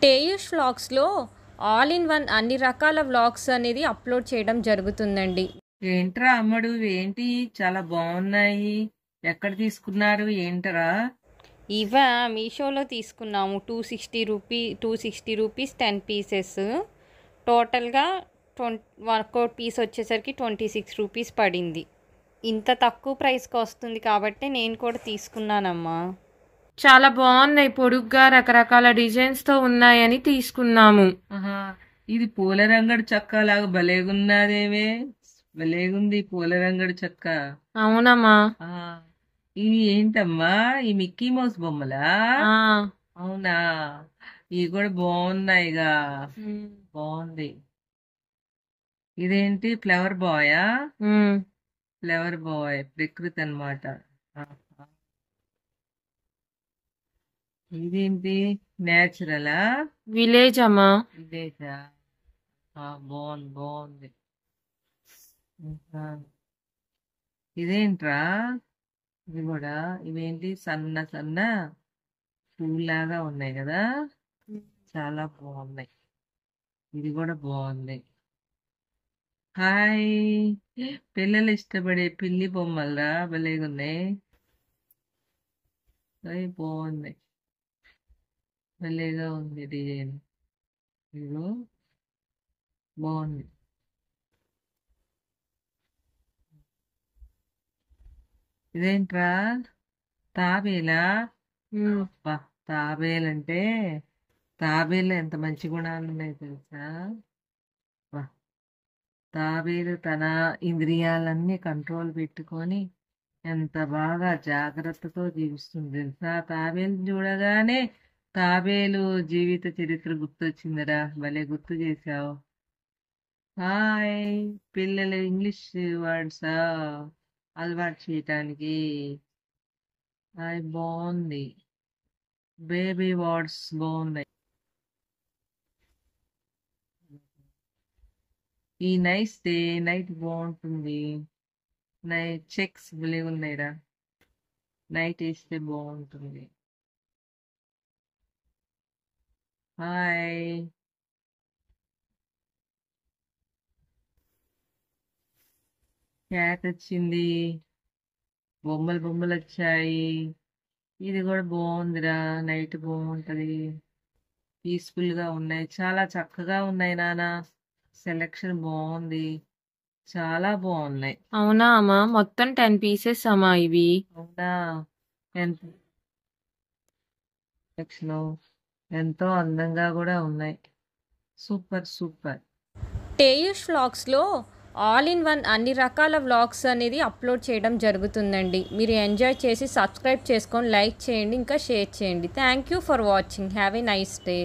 టేయూష్ వ్లాగ్స్‌లో all in one అన్ని రకాల వ్లాగ్స్ అనేది అప్లోడ్ చేయడం జరుగుతుందండి. ఏంట్రా అమ్మడు ఏంటి చాలా బాగున్నాయి. ఎక్కడ తీసుకున్నారు ఏంటరా? ఇవా మీషోలో తీసుకున్నాము. 260 రూపీస్ 10 పీసెస్. టోటల్‌గా ఒక్కో పీస్ వచ్చేసరికి 26 రూపీస్ పడింది. ఇంత తక్కువ ప్రైస్‌కి వస్తుంది కాబట్టి నేను కూడా తీసుకున్నానమ్మా. చాలా బాగున్నాయి, పొడుగ్గా రకరకాల డిజైన్స్తో ఉన్నాయని తీసుకున్నాము. ఆహా, ఇది పూల రంగడి చక్క లాగా భలేగున్నదేమే. భలేగుంది పూల రంగడి చక్క. అవునమ్మా. ఆ, ఇవి ఏంటమ్మా ఈ మిక్కీ మౌస్ బొమ్మలా? అవునా, ఇవి కూడా బాగున్నాయిగా. బాగుంది. ఇదేంటి ఫ్లవర్ బాయా? ఫ్లవర్ బాయ్ ప్రకృతి అన్నమాట. ఇదేంటి నేచురలా? విలేజ్ అమ్మా. విలేజా? బాగుంది బాగుంది. ఇంకా ఇదేంట్రా? ఇది కూడా ఇవేంటి సన్న సన్న పూలాగా ఉన్నాయి కదా, చాలా బాగున్నాయి. ఇది కూడా బాగుంది. హాయ్, పిల్లలు ఇష్టపడే పిల్లి బొమ్మలరా, భలేగున్నాయి. అవి బాగుంది, భలేగా ఉంది డిజైన్. ఇదిగో బాగుంది. ఇదేంట్రా? తాబేలా? అబ్బా, తాబేలంటే తాబేలు ఎంత మంచి గుణాలు ఉన్నాయి తెలుసా? అబ్బా, తాబేలు తన ఇంద్రియాలన్నీ కంట్రోల్ పెట్టుకొని ఎంత బాగా జాగ్రత్తతో జీవిస్తుంది తెలుసా? తాబేలు చూడగానే తాబేలు జీవిత చరిత్ర గుర్తొచ్చిందిరా, భలే గుర్తు చేసావు. హాయ్, పిల్లలు ఇంగ్లీష్ వర్డ్సా అలవాటు చేయటానికి. హాయ్, బాగుంది. బేబీ వర్డ్స్ బాగున్నాయి. ఈ నైస్ డే నైట్ బాగుంటుంది. నైట్ చెక్స్ భలే ఉన్నాయిరా, నైట్ వేస్తే బాగుంటుంది. హాయ్, క్యాట్ వచ్చింది, బొమ్మలు బొమ్మలు వచ్చాయి. ఇది కూడా బాగుందిరా, నైట్ బాగుంటది. పీస్ఫుల్ గా ఉన్నాయి, చాలా చక్కగా ఉన్నాయి నాన్న. సెలెక్షన్ బాగుంది, చాలా బాగున్నాయి. అవునా అమ్మా, మొత్తం 10 పీసెస్ అమ్మా ఇవి. అవునా, ఎంత సెలెక్షన్, ఎంతో అందంగా కూడా ఉన్నాయి. Super super. టేయూష్ వ్లాగ్స్‌లో ఆల్ ఇన్ వన్ అన్ని రకాల వ్లాగ్స్ అనేది అప్లోడ్ చేయడం జరుగుతుందండి. మీరు ఎంజాయ్ చేసి సబ్స్క్రైబ్ చేసుకొని లైక్ చేయండి, ఇంకా షేర్ చేయండి. Thank you for watching. Have a nice day.